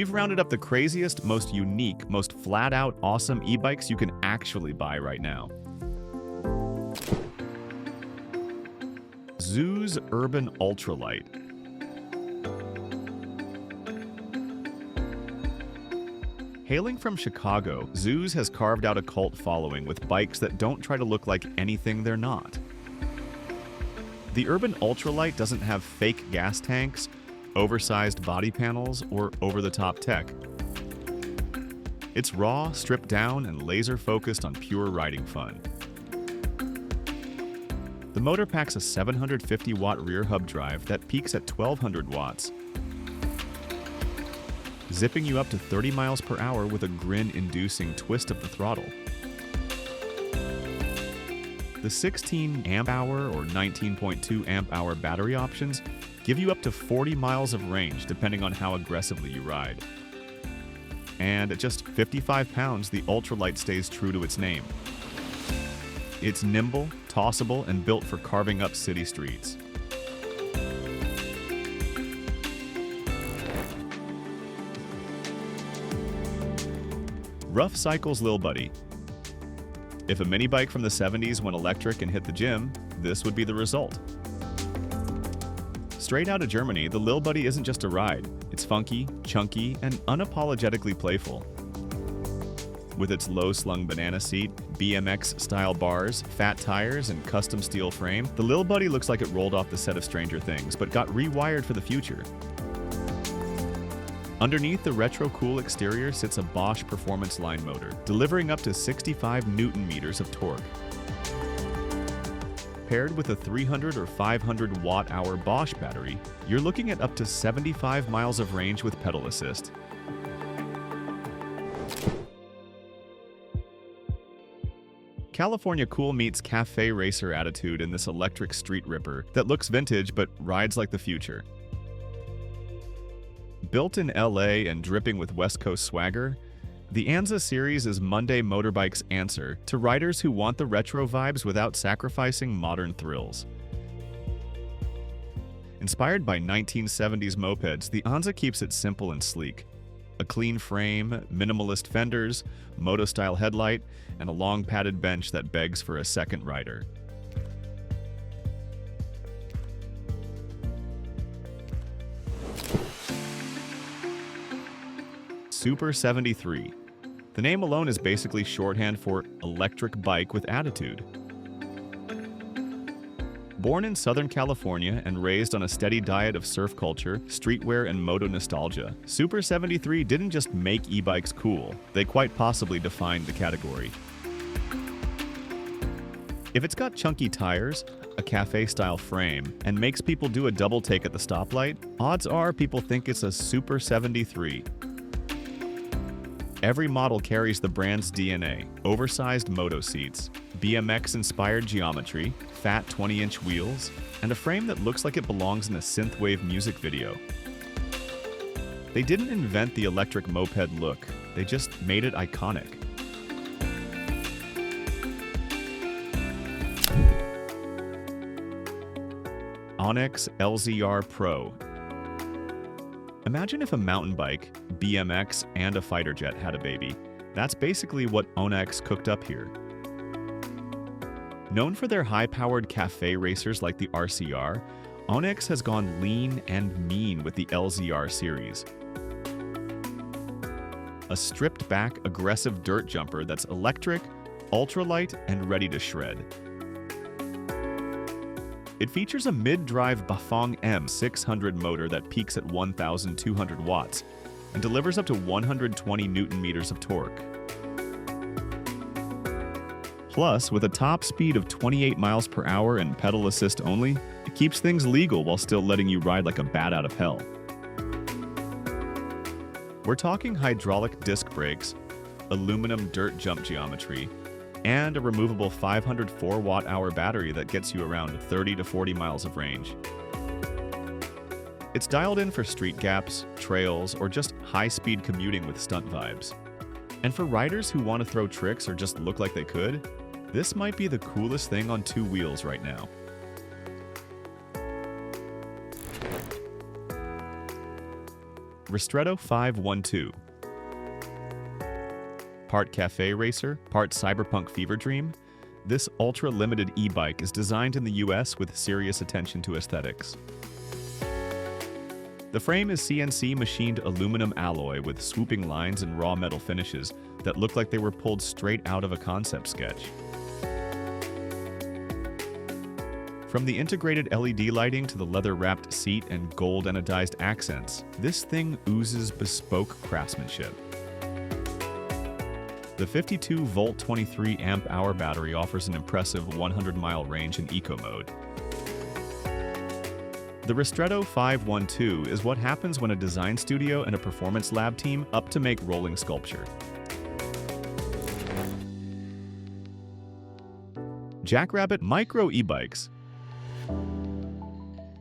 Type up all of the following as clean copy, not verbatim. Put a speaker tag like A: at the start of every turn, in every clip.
A: We've rounded up the craziest, most unique, most flat-out awesome e-bikes you can actually buy right now. Zooz Urban Ultralight. Hailing from Chicago, Zooz has carved out a cult following with bikes that don't try to look like anything they're not. The Urban Ultralight doesn't have fake gas tanks, oversized body panels, or over-the-top tech. It's raw, stripped down, and laser-focused on pure riding fun. The motor packs a 750-watt rear hub drive that peaks at 1,200 watts, zipping you up to 30 miles per hour with a grin-inducing twist of the throttle. The 16 amp-hour or 19.2 amp-hour battery options give you up to 40 miles of range depending on how aggressively you ride. And at just 55 pounds, the Ultralight stays true to its name. It's nimble, tossable, and built for carving up city streets. Ruff cycles Lil'Buddy. If a mini bike from the 70s went electric and hit the gym, this would be the result. Straight out of Germany, the Lil'Buddy isn't just a ride. It's funky, chunky, and unapologetically playful. With its low-slung banana seat, BMX-style bars, fat tires, and custom steel frame, the Lil'Buddy looks like it rolled off the set of Stranger Things, but got rewired for the future. Underneath the retro-cool exterior sits a Bosch Performance Line motor, delivering up to 65 Newton-meters of torque. Paired with a 300 or 500 watt-hour Bosch battery, you're looking at up to 75 miles of range with pedal assist. California cool meets cafe racer attitude in this electric street ripper that looks vintage but rides like the future. Built in LA and dripping with West Coast swagger, the Anza series is Monday Motorbike's answer to riders who want the retro vibes without sacrificing modern thrills. Inspired by 1970s mopeds, the Anza keeps it simple and sleek. A clean frame, minimalist fenders, moto-style headlight, and a long padded bench that begs for a second rider. Super 73. The name alone is basically shorthand for electric bike with attitude. Born in Southern California and raised on a steady diet of surf culture, streetwear, and moto nostalgia, Super 73 didn't just make e-bikes cool, they quite possibly defined the category. If it's got chunky tires, a cafe-style frame, and makes people do a double take at the stoplight, odds are people think it's a Super 73. Every model carries the brand's DNA: oversized moto seats, BMX-inspired geometry, fat 20-inch wheels, and a frame that looks like it belongs in a synthwave music video. They didn't invent the electric moped look, they just made it iconic. ONYX LZR Pro. Imagine if a mountain bike, BMX, and a fighter jet had a baby. That's basically what ONYX cooked up here. Known for their high-powered cafe racers like the RCR, ONYX has gone lean and mean with the LZR series. A stripped-back, aggressive dirt jumper that's electric, ultralight, and ready to shred. It features a mid-drive Bafang M600 motor that peaks at 1,200 watts and delivers up to 120 Newton-meters of torque. Plus, with a top speed of 28 miles per hour and pedal assist only, it keeps things legal while still letting you ride like a bat out of hell. We're talking hydraulic disc brakes, aluminum dirt jump geometry, and a removable 504 watt-hour battery that gets you around 30 to 40 miles of range. It's dialed in for street gaps, trails, or just high-speed commuting with stunt vibes. And for riders who want to throw tricks or just look like they could, this might be the coolest thing on two wheels right now. Ristretto 512. Part cafe racer, part cyberpunk fever dream, this ultra-limited e-bike is designed in the US with serious attention to aesthetics. The frame is CNC machined aluminum alloy with swooping lines and raw metal finishes that look like they were pulled straight out of a concept sketch. From the integrated LED lighting to the leather-wrapped seat and gold anodized accents, this thing oozes bespoke craftsmanship. The 52-volt 23-amp-hour battery offers an impressive 100-mile range in eco mode. The Ristretto 512 is what happens when a design studio and a performance lab team up to make rolling sculpture. Jackrabbit Micro e-bikes.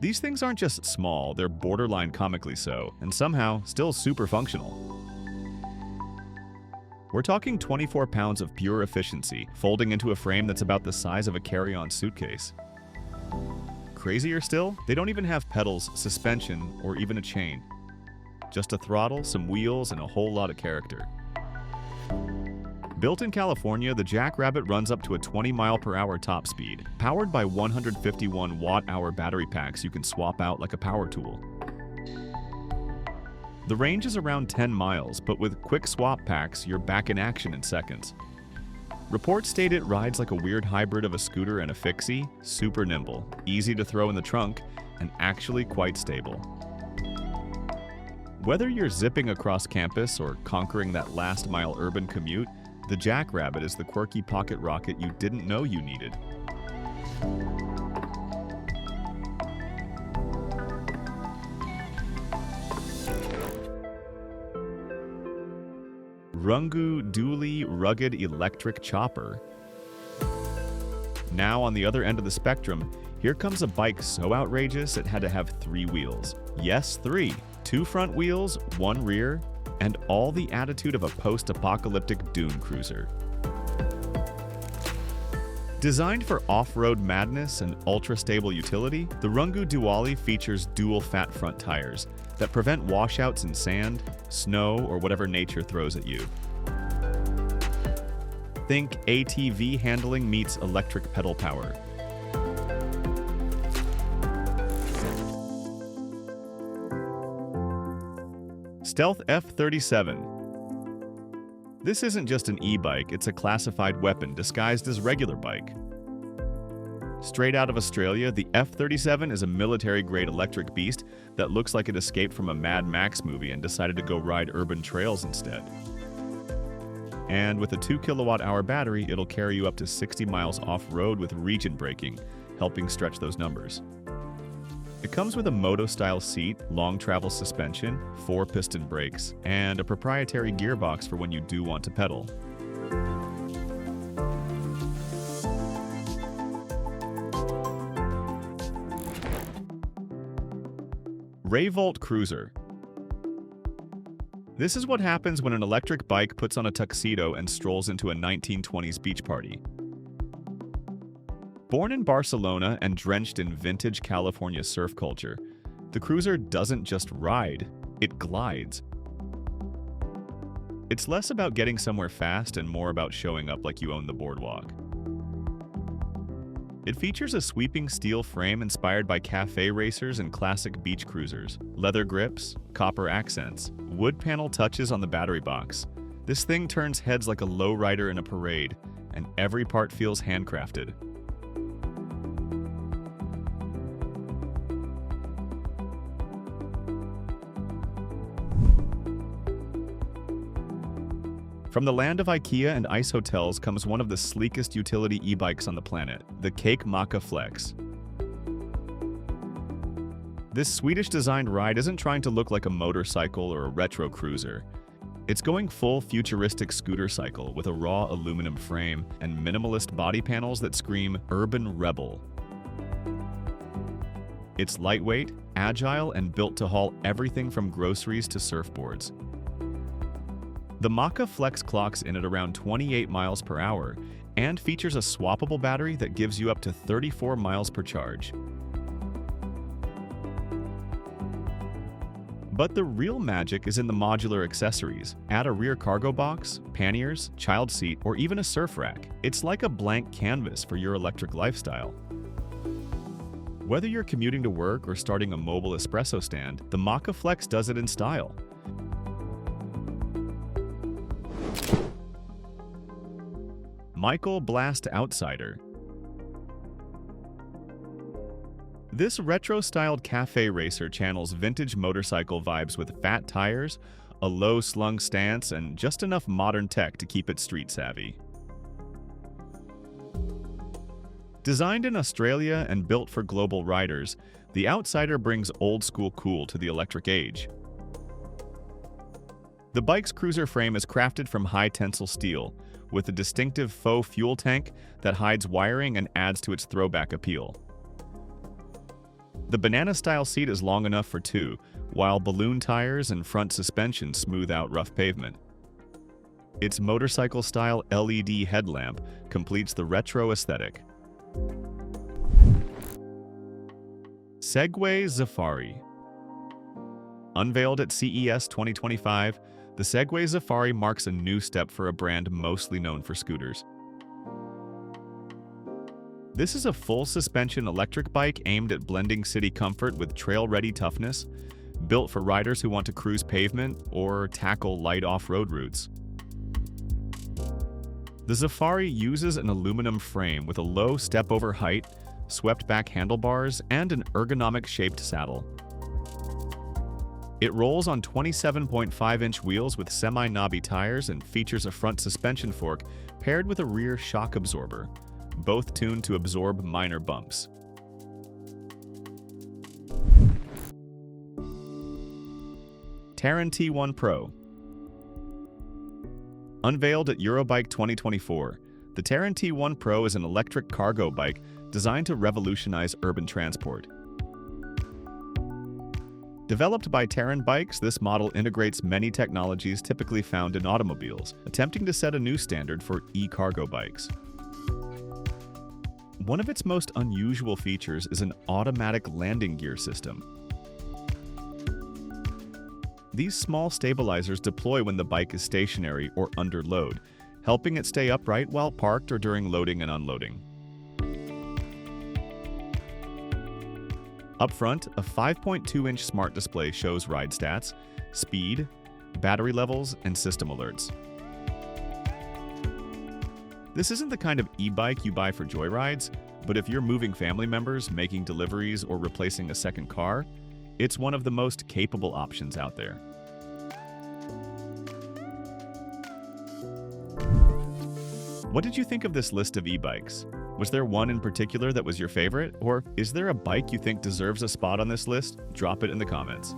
A: These things aren't just small, they're borderline comically so, and somehow still super functional. We're talking 24 pounds of pure efficiency, folding into a frame that's about the size of a carry-on suitcase. Crazier still, they don't even have pedals, suspension, or even a chain. Just a throttle, some wheels, and a whole lot of character. Built in California, the Jackrabbit runs up to a 20-mile-per-hour top speed, powered by 151 watt-hour battery packs you can swap out like a power tool. The range is around 10 miles, but with quick swap packs, you're back in action in seconds. Reports state it rides like a weird hybrid of a scooter and a fixie, super nimble, easy to throw in the trunk, and actually quite stable. Whether you're zipping across campus or conquering that last-mile urban commute, the Jackrabbit is the quirky pocket rocket you didn't know you needed. Rungu Dualie rugged electric chopper. Now on the other end of the spectrum, here comes a bike so outrageous it had to have 3 wheels. Yes, 3. 2 front wheels, 1 rear, and all the attitude of a post-apocalyptic dune cruiser. Designed for off-road madness and ultra-stable utility, the Rungu Dualie features dual fat front tires that prevent washouts in sand, snow, or whatever nature throws at you. Think ATV handling meets electric pedal power. Stealth F37. This isn't just an e-bike, it's a classified weapon disguised as regular bike. Straight out of Australia, the F37 is a military-grade electric beast that looks like it escaped from a Mad Max movie and decided to go ride urban trails instead. And with a 2 kilowatt-hour battery, it'll carry you up to 60 miles off-road with region braking, helping stretch those numbers. It comes with a moto-style seat, long travel suspension, 4-piston brakes, and a proprietary gearbox for when you do want to pedal. Rayvolt Cruzer. This is what happens when an electric bike puts on a tuxedo and strolls into a 1920s beach party. Born in Barcelona and drenched in vintage California surf culture, the Cruzer doesn't just ride, it glides. It's less about getting somewhere fast and more about showing up like you own the boardwalk. It features a sweeping steel frame inspired by cafe racers and classic beach cruisers, leather grips, copper accents, wood panel touches on the battery box. This thing turns heads like a lowrider in a parade, and every part feels handcrafted. From the land of IKEA and ice hotels comes one of the sleekest utility e-bikes on the planet, the Makka Flex. This Swedish-designed ride isn't trying to look like a motorcycle or a retro cruiser. It's going full futuristic scooter cycle with a raw aluminum frame and minimalist body panels that scream urban rebel. It's lightweight, agile, and built to haul everything from groceries to surfboards. The Makka Flex clocks in at around 28 miles per hour and features a swappable battery that gives you up to 34 miles per charge. But the real magic is in the modular accessories. Add a rear cargo box, panniers, child seat, or even a surf rack. It's like a blank canvas for your electric lifestyle. Whether you're commuting to work or starting a mobile espresso stand, the Makka Flex does it in style. MichaelBlast Outsider. This retro-styled cafe racer channels vintage motorcycle vibes with fat tires, a low-slung stance, and just enough modern tech to keep it street-savvy. Designed in Australia and built for global riders, the Outsider brings old-school cool to the electric age. The bike's cruiser frame is crafted from high-tensile steel, with a distinctive faux fuel tank that hides wiring and adds to its throwback appeal. The banana-style seat is long enough for two, while balloon tires and front suspension smooth out rough pavement. Its motorcycle-style LED headlamp completes the retro aesthetic. Segway Xafari. Unveiled at CES 2025, the Segway Xafari marks a new step for a brand mostly known for scooters. This is a full-suspension electric bike aimed at blending city comfort with trail-ready toughness, built for riders who want to cruise pavement or tackle light off-road routes. The Xafari uses an aluminum frame with a low step-over height, swept-back handlebars, and an ergonomic-shaped saddle. It rolls on 27.5-inch wheels with semi-knobby tires and features a front suspension fork paired with a rear shock absorber, both tuned to absorb minor bumps. Tarran T1 Pro. Unveiled at Eurobike 2024, the Tarran T1 Pro is an electric cargo bike designed to revolutionize urban transport. Developed by Tarran Bikes, this model integrates many technologies typically found in automobiles, attempting to set a new standard for e-cargo bikes. One of its most unusual features is an automatic landing gear system. These small stabilizers deploy when the bike is stationary or under load, helping it stay upright while parked or during loading and unloading. Up front, a 5.2-inch smart display shows ride stats, speed, battery levels, and system alerts. This isn't the kind of e-bike you buy for joyrides, but if you're moving family members, making deliveries, or replacing a second car, it's one of the most capable options out there. What did you think of this list of e-bikes? Was there one in particular that was your favorite? Or is there a bike you think deserves a spot on this list? Drop it in the comments.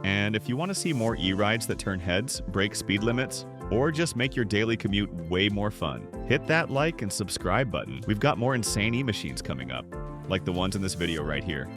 A: And if you want to see more e-rides that turn heads, break speed limits, or just make your daily commute way more fun, hit that like and subscribe button. We've got more insane e-machines coming up, like the ones in this video right here.